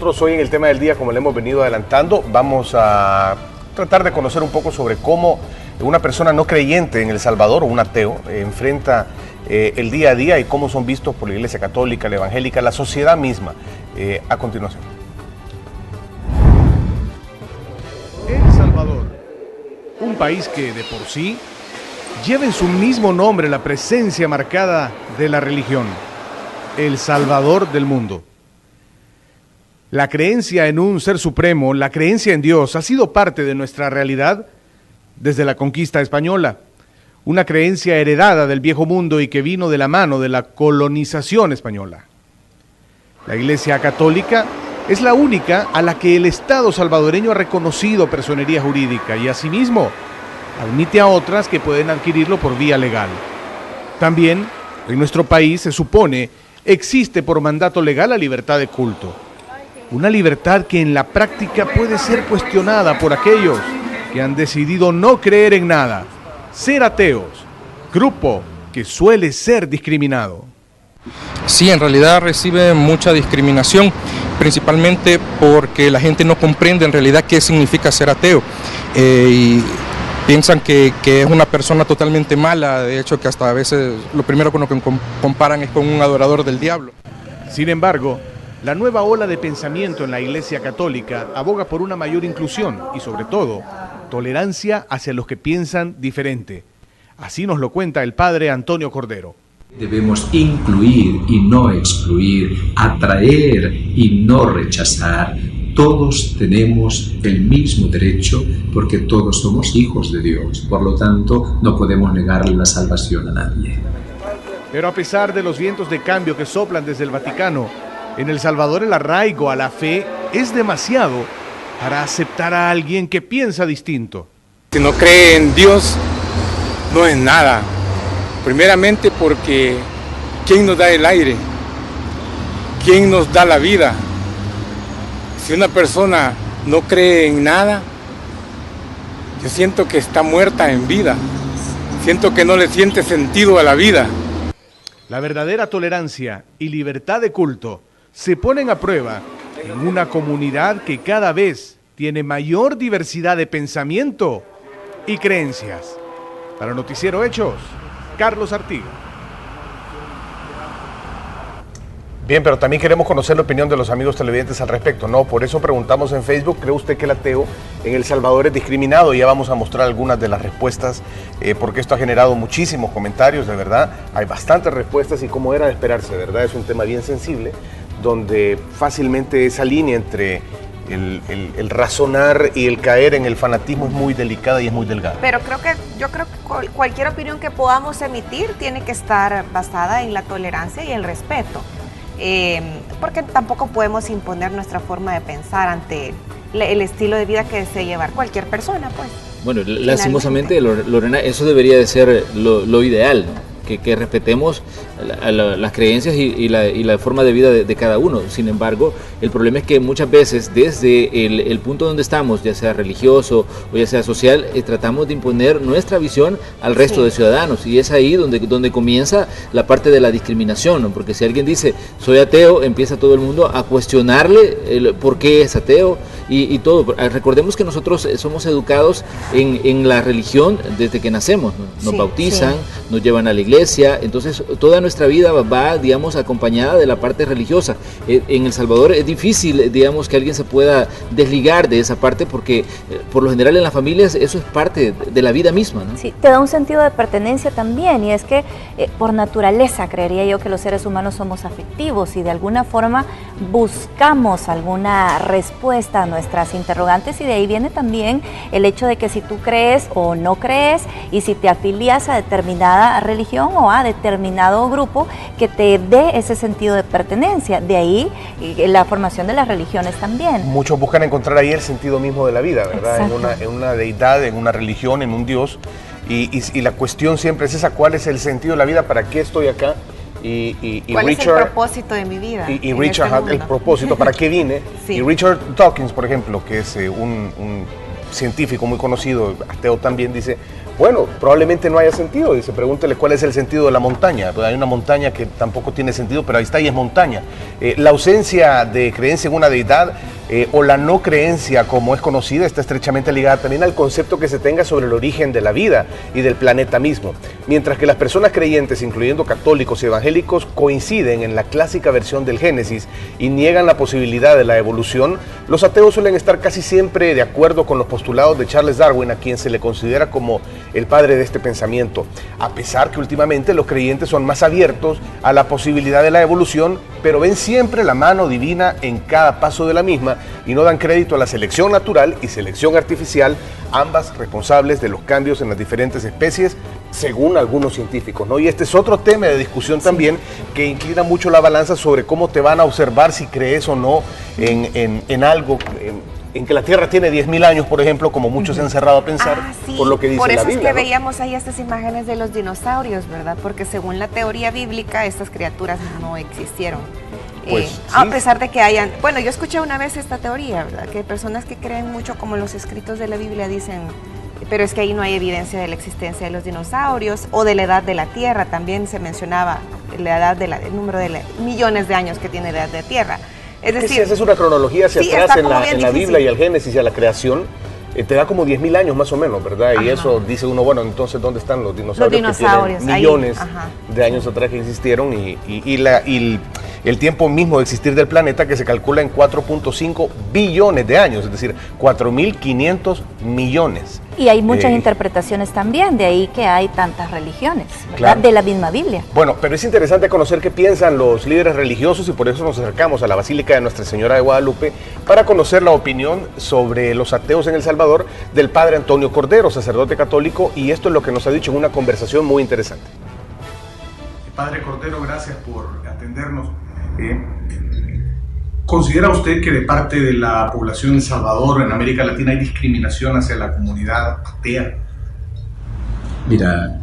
Nosotros hoy en el tema del día, como le hemos venido adelantando, vamos a tratar de conocer un poco sobre cómo una persona no creyente en El Salvador o un ateo enfrenta el día a día y cómo son vistos por la Iglesia Católica, la Evangélica, la sociedad misma. A continuación. El Salvador, un país que de por sí lleva en su mismo nombre la presencia marcada de la religión, el Salvador del mundo. La creencia en un ser supremo, la creencia en Dios, ha sido parte de nuestra realidad desde la conquista española. Una creencia heredada del viejo mundo y que vino de la mano de la colonización española. La Iglesia Católica es la única a la que el Estado salvadoreño ha reconocido personería jurídica y asimismo admite a otras que pueden adquirirlo por vía legal. También en nuestro país se supone existe por mandato legal la libertad de culto. Una libertad que en la práctica puede ser cuestionada por aquellos que han decidido no creer en nada, ser ateos, grupo que suele ser discriminado. Sí, en realidad recibe mucha discriminación, principalmente porque la gente no comprende en realidad qué significa ser ateo y piensan que es una persona totalmente mala, de hecho que hasta a veces lo primero con lo que comparan es con un adorador del diablo. Sin embargo, la nueva ola de pensamiento en la Iglesia Católica aboga por una mayor inclusión y, sobre todo, tolerancia hacia los que piensan diferente. Así nos lo cuenta el padre Antonio Cordero. Debemos incluir y no excluir, atraer y no rechazar. Todos tenemos el mismo derecho porque todos somos hijos de Dios. Por lo tanto, no podemos negarle la salvación a nadie. Pero a pesar de los vientos de cambio que soplan desde el Vaticano, en El Salvador el arraigo a la fe es demasiado para aceptar a alguien que piensa distinto. Si no cree en Dios, no es nada. Primeramente porque ¿quién nos da el aire? ¿Quién nos da la vida? Si una persona no cree en nada, yo siento que está muerta en vida. Siento que no le siente sentido a la vida. La verdadera tolerancia y libertad de culto se ponen a prueba en una comunidad que cada vez tiene mayor diversidad de pensamiento y creencias. Para Noticiero Hechos, Carlos Artiga. Bien, pero también queremos conocer la opinión de los amigos televidentes al respecto, ¿no? Por eso preguntamos en Facebook, ¿cree usted que el ateo en El Salvador es discriminado? Y ya vamos a mostrar algunas de las respuestas, porque esto ha generado muchísimos comentarios, de verdad. Hay bastantes respuestas y como era de esperarse, de verdad, es un tema bien sensible, donde fácilmente esa línea entre el razonar y el caer en el fanatismo es muy delicada y es muy delgada. Pero yo creo que cualquier opinión que podamos emitir tiene que estar basada en la tolerancia y el respeto. Porque tampoco podemos imponer nuestra forma de pensar ante el estilo de vida que desee llevar cualquier persona, pues. Bueno, lastimosamente, Lorena, eso debería de ser lo ideal, ¿no? Que respetemos las creencias y la forma de vida de cada uno. Sin embargo, el problema es que muchas veces desde el punto donde estamos, ya sea religioso o ya sea social, tratamos de imponer nuestra visión al resto de ciudadanos, y es ahí donde comienza la parte de la discriminación, ¿no? Porque si alguien dice soy ateo, empieza todo el mundo a cuestionarle el por qué es ateo y todo. Recordemos que nosotros somos educados en la religión desde que nacemos, ¿no? Nos bautizan, nos llevan a la iglesia, entonces toda nuestra vida va, digamos, acompañada de la parte religiosa. En El Salvador es difícil, digamos, que alguien se pueda desligar de esa parte porque por lo general en las familias eso es parte de la vida misma, ¿no? Sí, te da un sentido de pertenencia también, y es que por naturaleza creería yo que los seres humanos somos afectivos y de alguna forma buscamos alguna respuesta a nuestras interrogantes, y de ahí viene también el hecho de que si tú crees o no crees y si te afilias a determinada religión o a determinado grupo, que te dé ese sentido de pertenencia. De ahí la formación de las religiones también. Muchos buscan encontrar ahí el sentido mismo de la vida, ¿verdad? En una deidad, en una religión, en un Dios. Y la cuestión siempre es esa: ¿cuál es el sentido de la vida? ¿Para qué estoy acá? ¿Cuál es el propósito de mi vida? Y Richard, el propósito, ¿para qué vine? Sí. Y Richard Dawkins, por ejemplo, que es un científico muy conocido, ateo también, dice: Bueno, probablemente no haya sentido. Dice, pregúntele cuál es el sentido de la montaña. Pues hay una montaña que tampoco tiene sentido, pero ahí está y es montaña. La ausencia de creencia en una deidad o la no creencia, como es conocida, está estrechamente ligada también al concepto que se tenga sobre el origen de la vida y del planeta mismo. Mientras que las personas creyentes, incluyendo católicos y evangélicos, coinciden en la clásica versión del Génesis y niegan la posibilidad de la evolución, los ateos suelen estar casi siempre de acuerdo con los postulados de Charles Darwin, a quien se le considera como el padre de este pensamiento, a pesar que últimamente los creyentes son más abiertos a la posibilidad de la evolución, pero ven siempre la mano divina en cada paso de la misma y no dan crédito a la selección natural y selección artificial, ambas responsables de los cambios en las diferentes especies, según algunos científicos, ¿no? Y este es otro tema de discusión también, que inclina mucho la balanza sobre cómo te van a observar si crees o no en algo, en que la Tierra tiene 10.000 años, por ejemplo, como muchos se han cerrado a pensar, sí, por lo que dice la Biblia. Por eso es que ¿no? veíamos ahí estas imágenes de los dinosaurios, ¿verdad? Porque según la teoría bíblica, estas criaturas no existieron. Pues, sí. A pesar de que hayan... Bueno, yo escuché una vez esta teoría, ¿verdad? Que personas que creen mucho como los escritos de la Biblia dicen, pero es que ahí no hay evidencia de la existencia de los dinosaurios o de la edad de la Tierra. También se mencionaba la edad el número de millones de años que tiene la edad de la Tierra. Es decir, si haces una cronología hacia atrás en la Biblia y el Génesis y a la creación, te da como 10.000 años más o menos, ¿verdad? Y eso dice uno, bueno, entonces ¿dónde están los dinosaurios? Los dinosaurios que tienen millones de años atrás que existieron y el tiempo mismo de existir del planeta, que se calcula en 4.5 billones de años, es decir, 4.500 millones. Y hay muchas interpretaciones también, de ahí que hay tantas religiones, ¿verdad? Claro. De la misma Biblia. Bueno, pero es interesante conocer qué piensan los líderes religiosos y por eso nos acercamos a la Basílica de Nuestra Señora de Guadalupe para conocer la opinión sobre los ateos en El Salvador del padre Antonio Cordero, sacerdote católico, y esto es lo que nos ha dicho en una conversación muy interesante. Padre Cordero, gracias por atendernos. ¿Considera usted que de parte de la población de El Salvador, en América Latina, hay discriminación hacia la comunidad atea? Mira,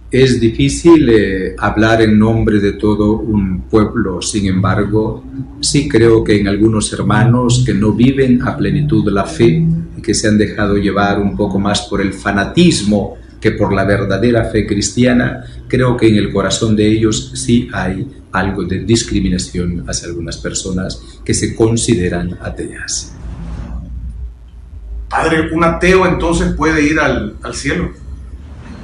es difícil hablar en nombre de todo un pueblo, sin embargo, sí creo que en algunos hermanos que no viven a plenitud la fe y que se han dejado llevar un poco más por el fanatismo que por la verdadera fe cristiana, creo que en el corazón de ellos sí hay algo de discriminación hacia algunas personas que se consideran ateas. Padre, ¿un ateo entonces puede ir al cielo?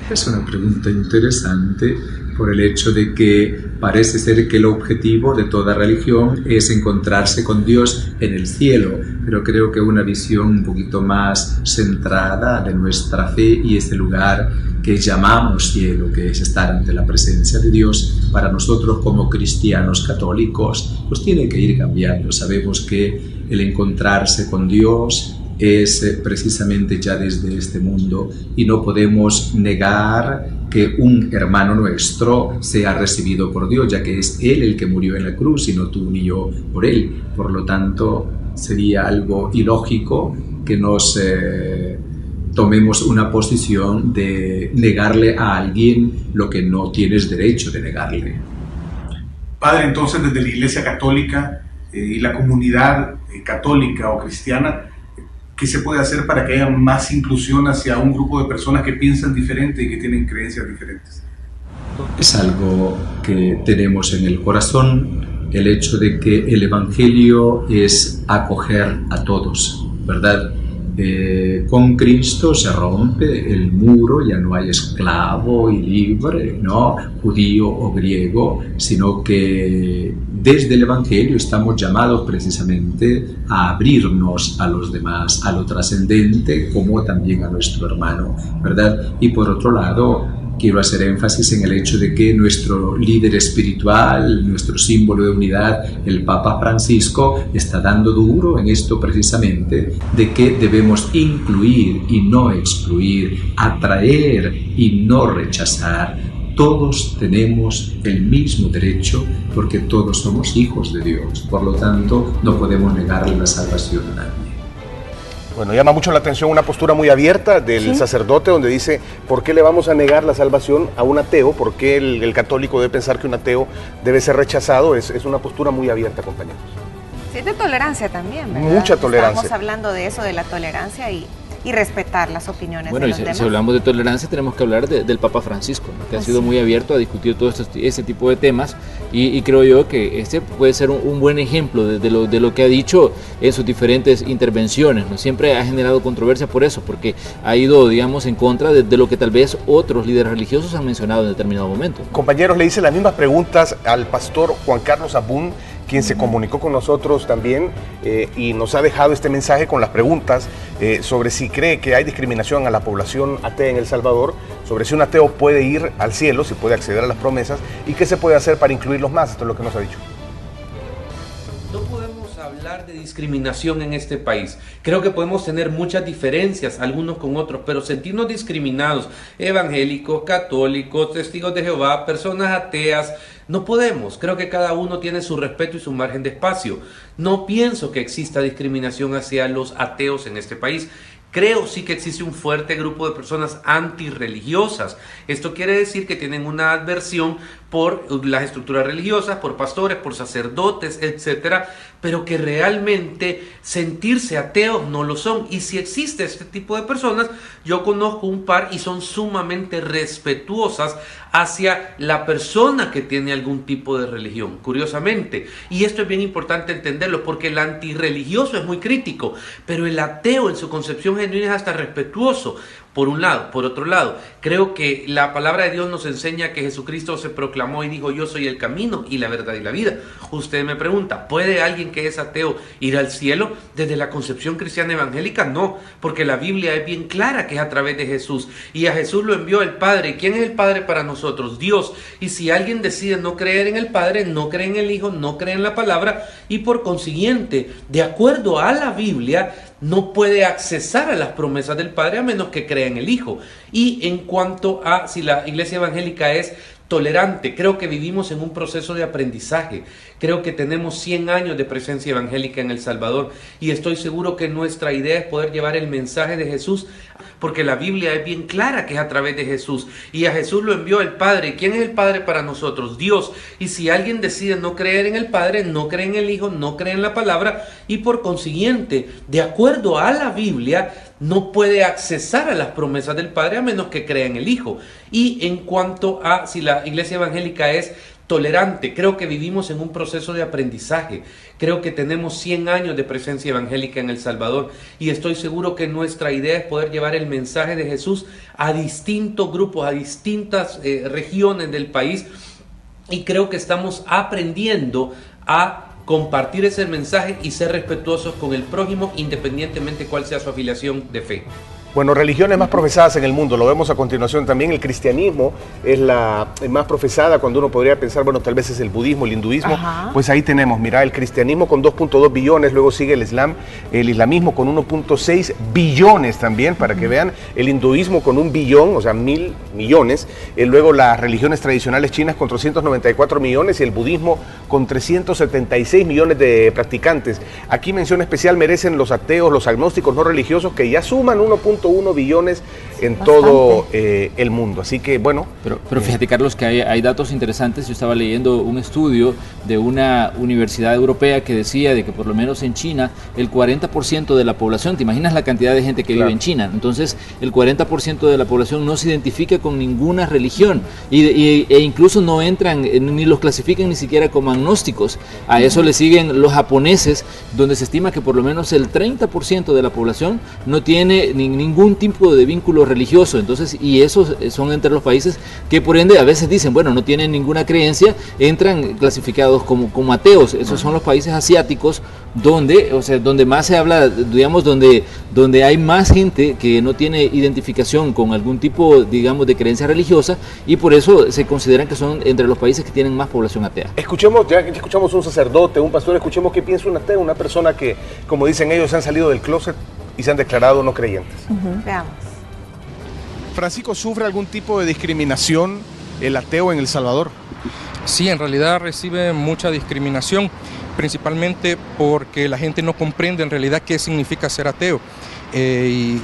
Es una pregunta interesante por el hecho de que parece ser que el objetivo de toda religión es encontrarse con Dios en el cielo, pero creo que una visión un poquito más centrada de nuestra fe y ese lugar que llamamos cielo, que es estar ante la presencia de Dios, para nosotros como cristianos católicos, pues tiene que ir cambiando. Sabemos que el encontrarse con Dios es precisamente ya desde este mundo y no podemos negar que un hermano nuestro sea recibido por Dios, ya que es Él el que murió en la cruz y no tú ni yo por Él. Por lo tanto, sería algo ilógico que nos tomemos una posición de negarle a alguien lo que no tienes derecho de negarle. Padre, entonces desde la Iglesia Católica y la comunidad católica o cristiana, ¿qué se puede hacer para que haya más inclusión hacia un grupo de personas que piensan diferente y que tienen creencias diferentes? Es algo que tenemos en el corazón, el hecho de que el Evangelio es acoger a todos, ¿verdad? Con Cristo se rompe el muro, ya no hay esclavo y libre, ¿no? Judío o griego, sino que desde el Evangelio estamos llamados precisamente a abrirnos a los demás, a lo trascendente, como también a nuestro hermano, ¿verdad? Y por otro lado, quiero hacer énfasis en el hecho de que nuestro líder espiritual, nuestro símbolo de unidad, el Papa Francisco, está dando duro en esto precisamente, de que debemos incluir y no excluir, atraer y no rechazar. Todos tenemos el mismo derecho porque todos somos hijos de Dios. Por lo tanto, no podemos negarle la salvación a nadie. Bueno, llama mucho la atención una postura muy abierta del sacerdote donde dice, ¿por qué le vamos a negar la salvación a un ateo? ¿Por qué el católico debe pensar que un ateo debe ser rechazado? Es una postura muy abierta, compañeros. Sí, de tolerancia también, ¿verdad? Mucha tolerancia. Estamos hablando de eso, de la tolerancia y y respetar las opiniones de los demás. Si hablamos de tolerancia, tenemos que hablar del Papa Francisco, ¿no? Que ha sido muy abierto a discutir todo este tipo de temas, y creo yo que este puede ser un buen ejemplo de lo que ha dicho en sus diferentes intervenciones, ¿no? Siempre ha generado controversia por eso, porque ha ido, digamos, en contra de lo que tal vez otros líderes religiosos han mencionado en determinado momento. Compañeros, le hice las mismas preguntas al pastor Juan Carlos Abún, quien se comunicó con nosotros también y nos ha dejado este mensaje con las preguntas sobre si cree que hay discriminación a la población atea en El Salvador, sobre si un ateo puede ir al cielo, si puede acceder a las promesas y qué se puede hacer para incluirlos más. Esto es lo que nos ha dicho. No podemos hablar de discriminación en este país. Creo que podemos tener muchas diferencias algunos con otros, pero sentirnos discriminados, evangélicos, católicos, testigos de Jehová, personas ateas, no podemos. Creo que cada uno tiene su respeto y su margen de espacio. No pienso que exista discriminación hacia los ateos en este país. Creo sí que existe un fuerte grupo de personas antirreligiosas. Esto quiere decir que tienen una adversión por las estructuras religiosas, por pastores, por sacerdotes, etcétera, pero que realmente sentirse ateos no lo son. Y si existe este tipo de personas, yo conozco un par y son sumamente respetuosas hacia la persona que tiene algún tipo de religión, curiosamente. Y esto es bien importante entenderlo, porque el antirreligioso es muy crítico, pero el ateo en su concepción genuina es hasta respetuoso. Por un lado. Por otro lado, creo que la palabra de Dios nos enseña que Jesucristo se proclamó y dijo: yo soy el camino y la verdad y la vida. Usted me pregunta, ¿puede alguien que es ateo ir al cielo? Desde la concepción cristiana evangélica, no, porque la Biblia es bien clara que es a través de Jesús, y a Jesús lo envió el Padre. ¿Quién es el Padre para nosotros? Dios. Y si alguien decide no creer en el Padre, no cree en el Hijo, no cree en la palabra, y por consiguiente, de acuerdo a la Biblia, no puede accesar a las promesas del Padre a menos que crea en el Hijo. Y en cuanto a si la iglesia evangélica es tolerante, creo que vivimos en un proceso de aprendizaje. Creo que tenemos 100 años de presencia evangélica en El Salvador, y estoy seguro que nuestra idea es poder llevar el mensaje de Jesús, porque la Biblia es bien clara que es a través de Jesús, y a Jesús lo envió el Padre. ¿Quién es el Padre para nosotros? Dios. Y si alguien decide no creer en el Padre, no cree en el Hijo, no cree en la palabra, y por consiguiente, de acuerdo a la Biblia, no puede accesar a las promesas del Padre a menos que crea en el Hijo. Y en cuanto a si la iglesia evangélica es tolerante, creo que vivimos en un proceso de aprendizaje. Creo que tenemos 100 años de presencia evangélica en El Salvador, y estoy seguro que nuestra idea es poder llevar el mensaje de Jesús a distintos grupos, a distintas regiones del país, y creo que estamos aprendiendo a compartir ese mensaje y ser respetuosos con el prójimo, independientemente cuál sea su afiliación de fe. Bueno, religiones más profesadas en el mundo, lo vemos a continuación también. El cristianismo es la más profesada, cuando uno podría pensar, bueno, tal vez es el budismo, el hinduismo. Ajá. Pues ahí tenemos, mira, el cristianismo con 2.2 billones, luego sigue el islamismo con 1.6 billones también, para que vean, el hinduismo con 1 billón, o sea, 1.000 millones, luego las religiones tradicionales chinas con 394 millones y el budismo con 376 millones de practicantes. Aquí mención especial merecen los ateos, los agnósticos no religiosos, que ya suman 1.1 billones en todo el mundo. Así que, bueno. Pero fíjate, Carlos, que hay datos interesantes. Yo estaba leyendo un estudio de una universidad europea que decía de que por lo menos en China el 40% de la población, te imaginas la cantidad de gente que vive en China, entonces el 40% de la población no se identifica con ninguna religión e incluso no entran, ni los clasifican ni siquiera como agnósticos. A eso le siguen los japoneses, donde se estima que por lo menos el 30% de la población no tiene ningún tipo de vínculo religioso. Entonces, y esos son entre los países que por ende a veces dicen, bueno, no tienen ninguna creencia, entran clasificados como ateos. Esos son los países asiáticos donde, o sea, donde más se habla, digamos, donde hay más gente que no tiene identificación con algún tipo, digamos, de creencia religiosa, y por eso se consideran que son entre los países que tienen más población atea. Escuchemos, ya escuchamos un sacerdote, un pastor, escuchemos qué piensa un ateo, una persona que, como dicen ellos, han salido del closet y se han declarado no creyentes. Veamos. Francisco, ¿sufre algún tipo de discriminación el ateo en El Salvador? Sí, en realidad recibe mucha discriminación, principalmente porque la gente no comprende en realidad qué significa ser ateo. Y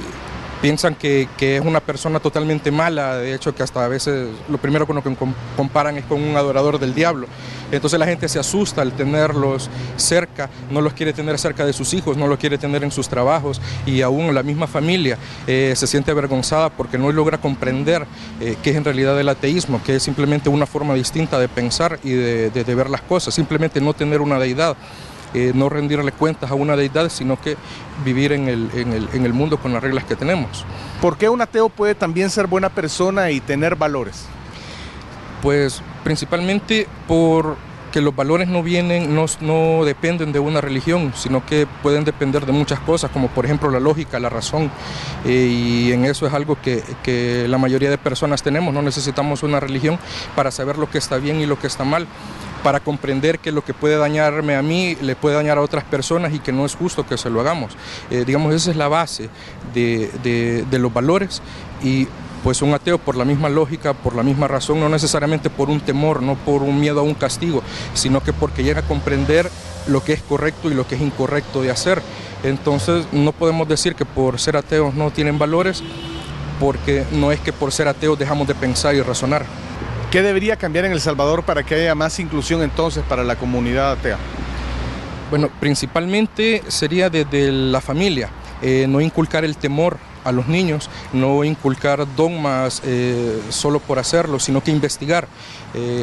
piensan que es una persona totalmente mala, de hecho que hasta a veces lo primero con lo que comparan es con un adorador del diablo. Entonces la gente se asusta al tenerlos cerca, no los quiere tener cerca de sus hijos, no los quiere tener en sus trabajos, y aún la misma familia se siente avergonzada porque no logra comprender qué es en realidad el ateísmo, que es simplemente una forma distinta de pensar y de ver las cosas, simplemente no tener una deidad. No rendirle cuentas a una deidad, sino que vivir en el mundo con las reglas que tenemos. ¿Por qué un ateo puede también ser buena persona y tener valores? Pues principalmente porque los valores no dependen de una religión, sino que pueden depender de muchas cosas, como por ejemplo la lógica, la razón, y en eso es algo que la mayoría de personas tenemos. No necesitamos una religión para saber lo que está bien y lo que está mal, para comprender que lo que puede dañarme a mí le puede dañar a otras personas y que no es justo que se lo hagamos. Digamos, esa es la base de los valores, y pues un ateo, por la misma lógica, por la misma razón, no necesariamente por un temor, no por un miedo a un castigo, sino que porque llega a comprender lo que es correcto y lo que es incorrecto de hacer. Entonces no podemos decir que por ser ateos no tienen valores, porque no es que por ser ateos dejamos de pensar y razonar. ¿Qué debería cambiar en El Salvador para que haya más inclusión entonces para la comunidad atea? Bueno, principalmente sería desde la familia, no inculcar el temor a los niños, no inculcar dogmas solo por hacerlo, sino que investigar,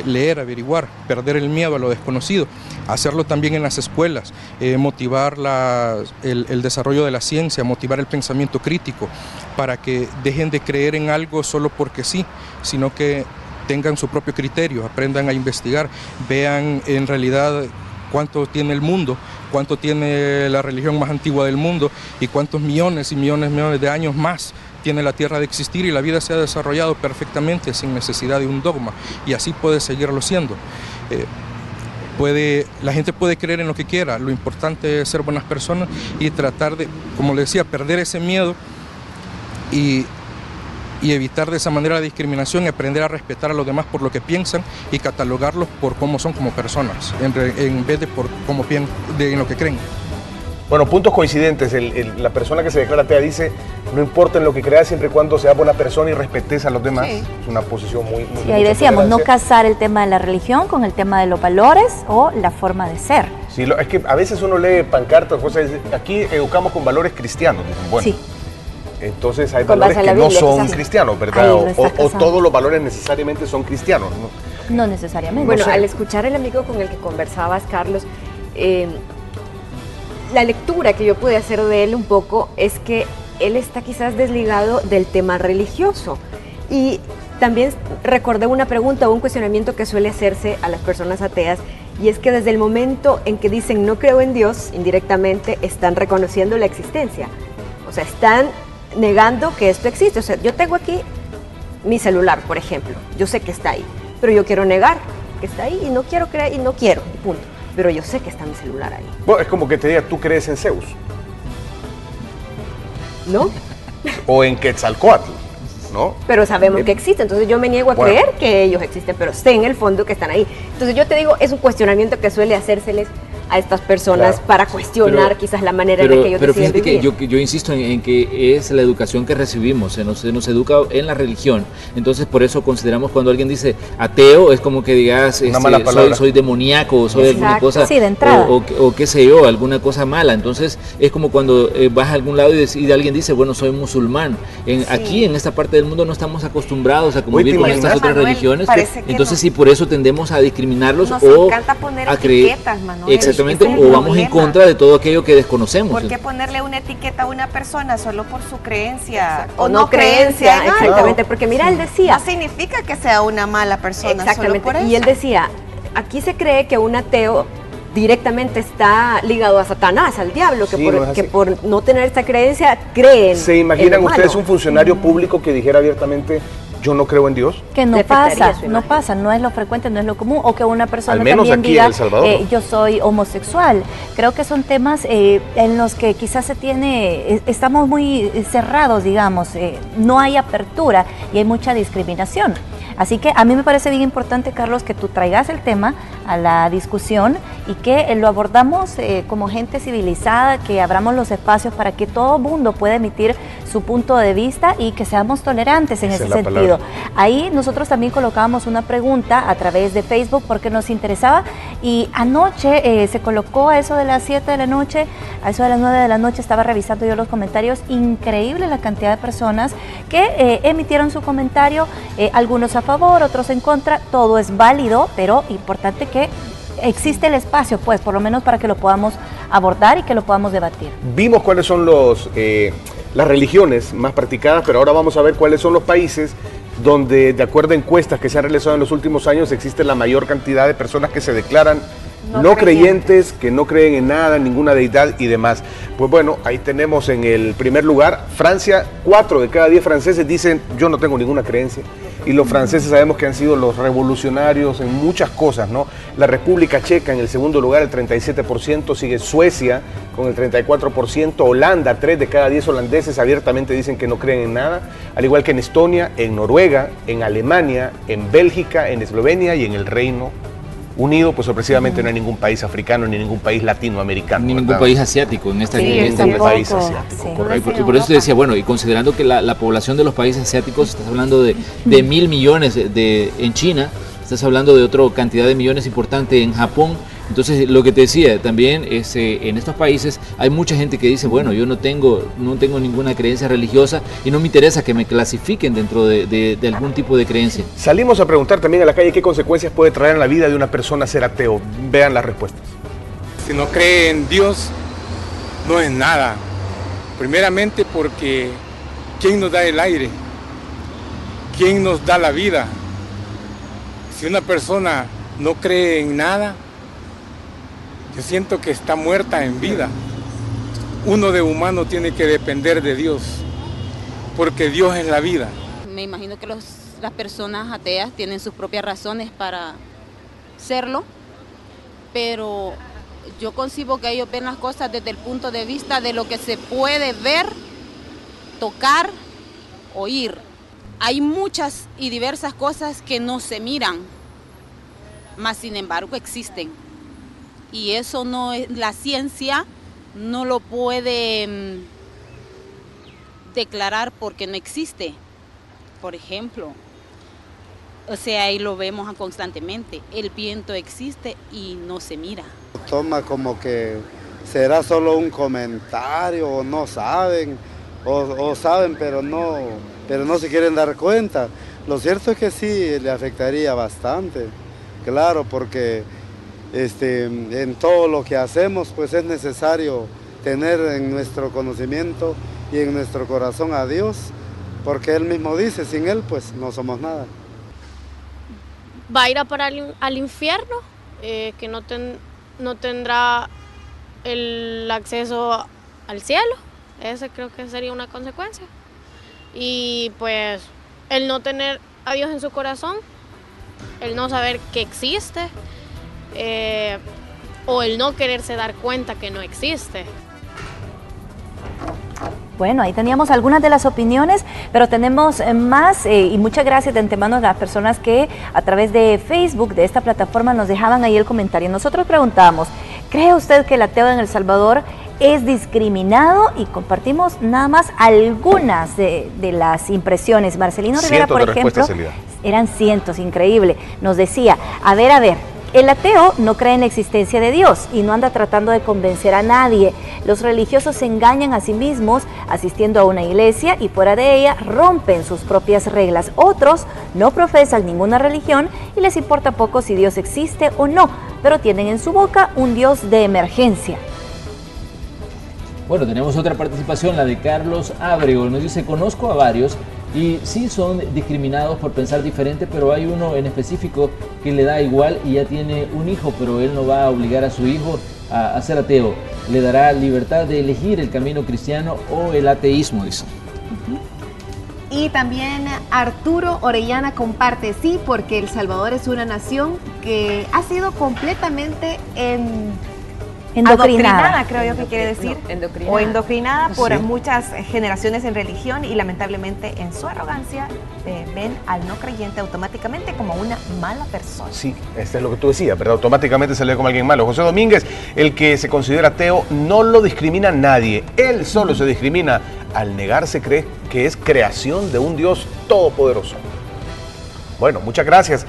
leer, averiguar, perder el miedo a lo desconocido, hacerlo también en las escuelas, motivar el desarrollo de la ciencia, motivar el pensamiento crítico, para que dejen de creer en algo solo porque sí, sino que tengan su propio criterio, aprendan a investigar, vean en realidad cuánto tiene el mundo, cuánto tiene la religión más antigua del mundo y cuántos millones y millones de años más tiene la Tierra de existir, y la vida se ha desarrollado perfectamente sin necesidad de un dogma, y así puede seguirlo siendo. La gente puede creer en lo que quiera, lo importante es ser buenas personas y tratar de, como le decía, perder ese miedo y evitar de esa manera la discriminación y aprender a respetar a los demás por lo que piensan y catalogarlos por cómo son como personas, en vez de por cómo en lo que creen. Bueno, puntos coincidentes. La persona que se declara atea dice, no importa en lo que creas, siempre y cuando seas buena persona y respetes a los demás. Sí. Es una posición muy y ahí decíamos, no casar el tema de la religión con el tema de los valores o la forma de ser. Sí, es que a veces uno lee pancartas, cosas, aquí educamos con valores cristianos, dicen, bueno. Sí. Entonces hay valores que no son cristianos, ¿verdad? O todos los valores necesariamente son cristianos, ¿no? No necesariamente. Bueno, al escuchar al amigo con el que conversabas, Carlos, la lectura que yo pude hacer de él un poco es que él está quizás desligado del tema religioso. Y también recordé una pregunta o un cuestionamiento que suele hacerse a las personas ateas, y es que desde el momento en que dicen no creo en Dios, indirectamente están reconociendo la existencia. O sea, están negando que esto existe. O sea, yo tengo aquí mi celular, por ejemplo, yo sé que está ahí, pero yo quiero negar que está ahí y no quiero creer y no quiero, punto. Pero yo sé que está mi celular ahí. Bueno, es como que te diga, ¿tú crees en Zeus? ¿No? O en Quetzalcóatl, ¿no? Pero sabemos que existe, entonces yo me niego a creer que ellos existen, pero sé en el fondo que están ahí. Entonces yo te digo, es un cuestionamiento que suele hacérseles a estas personas, claro, para cuestionar quizás la manera en la que ellos deciden vivir. Pero fíjate que yo insisto en que es la educación que recibimos, se nos educa en la religión. Entonces por eso consideramos cuando alguien dice ateo, es como que digas soy demoníaco, soy alguna cosa, sí, de entrada. O qué sé yo, alguna cosa mala. Entonces es como cuando vas a algún lado y alguien dice, bueno, soy musulmán. Aquí en esta parte del mundo no estamos acostumbrados a convivir con estas otras religiones. Entonces sí, por eso tendemos a discriminarlos nos o encanta poner etiquetas, Manuel. Exactamente. O vamos en contra de todo aquello que desconocemos. ¿Por qué ponerle una etiqueta a una persona solo por su creencia? O no creencia, exactamente, porque mira, él decía... No significa que sea una mala persona, exactamente, solo por eso. Y él decía, aquí se cree que un ateo directamente está ligado a Satanás, al diablo, que por no tener esta creencia creen. ¿Se imaginan ustedes un funcionario público que dijera abiertamente, yo no creo en Dios? Que no pasa, no es lo frecuente, no es lo común, o que una persona también diga, yo soy homosexual. Creo que son temas en los que quizás estamos muy cerrados, digamos, no hay apertura y hay mucha discriminación. Así que a mí me parece bien importante, Carlos, que tú traigas el tema a la discusión y que lo abordamos como gente civilizada, que abramos los espacios para que todo mundo pueda emitir su punto de vista y que seamos tolerantes en ese sentido. Ahí nosotros también colocábamos una pregunta a través de Facebook porque nos interesaba, y anoche se colocó a eso de las 7 de la noche, a eso de las 9 de la noche estaba revisando yo los comentarios. Increíble la cantidad de personas que emitieron su comentario, algunos a favor, otros en contra. Todo es válido, pero importante que existe el espacio, pues, por lo menos para que lo podamos abordar y que lo podamos debatir. Vimos cuáles son las religiones más practicadas, pero ahora vamos a ver cuáles son los países donde, de acuerdo a encuestas que se han realizado en los últimos años, existe la mayor cantidad de personas que se declaran no creyentes, que no creen en nada, en ninguna deidad y demás. Pues bueno, ahí tenemos en el primer lugar Francia. 4 de cada 10 franceses dicen yo no tengo ninguna creencia. Y los franceses sabemos que han sido los revolucionarios en muchas cosas, ¿no? La República Checa en el segundo lugar, el 37%, sigue Suecia con el 34%, Holanda, 3 de cada 10 holandeses abiertamente dicen que no creen en nada, al igual que en Estonia, en Noruega, en Alemania, en Bélgica, en Eslovenia y en el Reino Unido. Pues sorpresivamente no hay ningún país africano ni ningún país latinoamericano. Ni ningún país asiático en esta lista. Ningún país asiático, sí. correcto. Y por eso te decía, bueno, y considerando que la población de los países asiáticos, estás hablando de 1.000 millones en China, estás hablando de otra cantidad de millones importante en Japón. Entonces, lo que te decía, también en estos países hay mucha gente que dice, bueno, yo no tengo ninguna creencia religiosa y no me interesa que me clasifiquen dentro de algún tipo de creencia. Salimos a preguntar también a la calle qué consecuencias puede traer en la vida de una persona ser ateo. Vean las respuestas. Si no cree en Dios, no es nada. Primeramente porque ¿quién nos da el aire? ¿Quién nos da la vida? Si una persona no cree en nada, yo siento que está muerta en vida. Uno de humano tiene que depender de Dios, porque Dios es la vida. Me imagino que las personas ateas tienen sus propias razones para serlo, pero yo concibo que ellos ven las cosas desde el punto de vista de lo que se puede ver, tocar, oír. Hay muchas y diversas cosas que no se miran, mas sin embargo existen. Y eso no es, la ciencia no lo puede declarar porque no existe. Por ejemplo, o sea, ahí lo vemos constantemente, el viento existe y no se mira. Toma como que será solo un comentario, o no saben, o saben pero no se quieren dar cuenta. Lo cierto es que sí le afectaría bastante, claro, porque en todo lo que hacemos pues es necesario tener en nuestro conocimiento y en nuestro corazón a Dios, porque Él mismo dice, sin Él pues no somos nada. Va a ir a parar al infierno, que no tendrá el acceso al cielo. Esa creo que sería una consecuencia. Y pues el no tener a Dios en su corazón, el no saber que existe, o el no quererse dar cuenta que no existe. Bueno, ahí teníamos algunas de las opiniones, pero tenemos más y muchas gracias de antemano a las personas que a través de Facebook, de esta plataforma, nos dejaban ahí el comentario. Nosotros preguntábamos, ¿cree usted que el ateo en El Salvador es discriminado? Y compartimos nada más algunas de las impresiones. Marcelino Rivera, por ejemplo, eran cientos, increíble. Nos decía, a ver, el ateo no cree en la existencia de Dios y no anda tratando de convencer a nadie. Los religiosos se engañan a sí mismos asistiendo a una iglesia y fuera de ella rompen sus propias reglas. Otros no profesan ninguna religión y les importa poco si Dios existe o no, pero tienen en su boca un Dios de emergencia. Bueno, tenemos otra participación, la de Carlos Ábrego. Nos dice, conozco a varios y sí son discriminados por pensar diferente, pero hay uno en específico que le da igual y ya tiene un hijo, pero él no va a obligar a su hijo a ser ateo. Le dará libertad de elegir el camino cristiano o el ateísmo, dice. Y también Arturo Orellana comparte, sí, porque El Salvador es una nación que ha sido completamente adoctrinada, creo yo que quiere decir, o endocrinada por muchas generaciones en religión, y lamentablemente en su arrogancia ven al no creyente automáticamente como una mala persona. Sí, esto es lo que tú decías, ¿verdad? Automáticamente se le ve como alguien malo. José Domínguez, el que se considera ateo, no lo discrimina nadie, él solo se discrimina al negarse cree que es creación de un Dios todopoderoso. Bueno, muchas gracias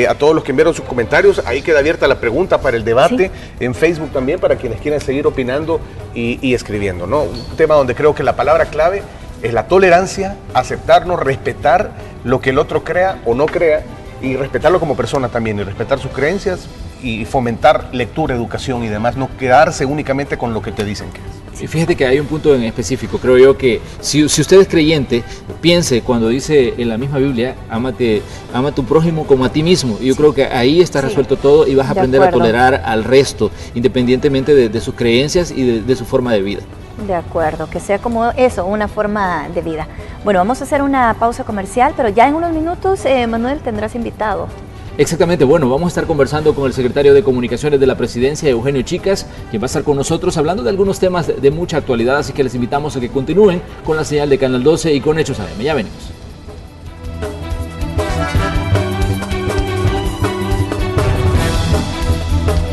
a todos los que enviaron sus comentarios. Ahí queda abierta la pregunta para el debate, sí, en Facebook también, para quienes quieran seguir opinando y escribiendo, ¿no? Un tema donde creo que la palabra clave es la tolerancia, aceptarnos, respetar lo que el otro crea o no crea, y respetarlo como persona también, y respetar sus creencias, y fomentar lectura, educación y demás, no quedarse únicamente con lo que te dicen que es. Y fíjate que hay un punto en específico, creo yo, que si usted es creyente, piense cuando dice en la misma Biblia, ama a tu prójimo como a ti mismo. Y yo creo que ahí está resuelto todo y vas a aprender a tolerar al resto, independientemente de sus creencias y de su forma de vida. De acuerdo, que sea como eso, una forma de vida. Bueno, vamos a hacer una pausa comercial, pero ya en unos minutos, Manuel, tendrás invitado. Exactamente, bueno, vamos a estar conversando con el secretario de Comunicaciones de la Presidencia, Eugenio Chicas, quien va a estar con nosotros hablando de algunos temas de mucha actualidad, así que les invitamos a que continúen con la señal de Canal 12 y con Hechos AM. Ya venimos.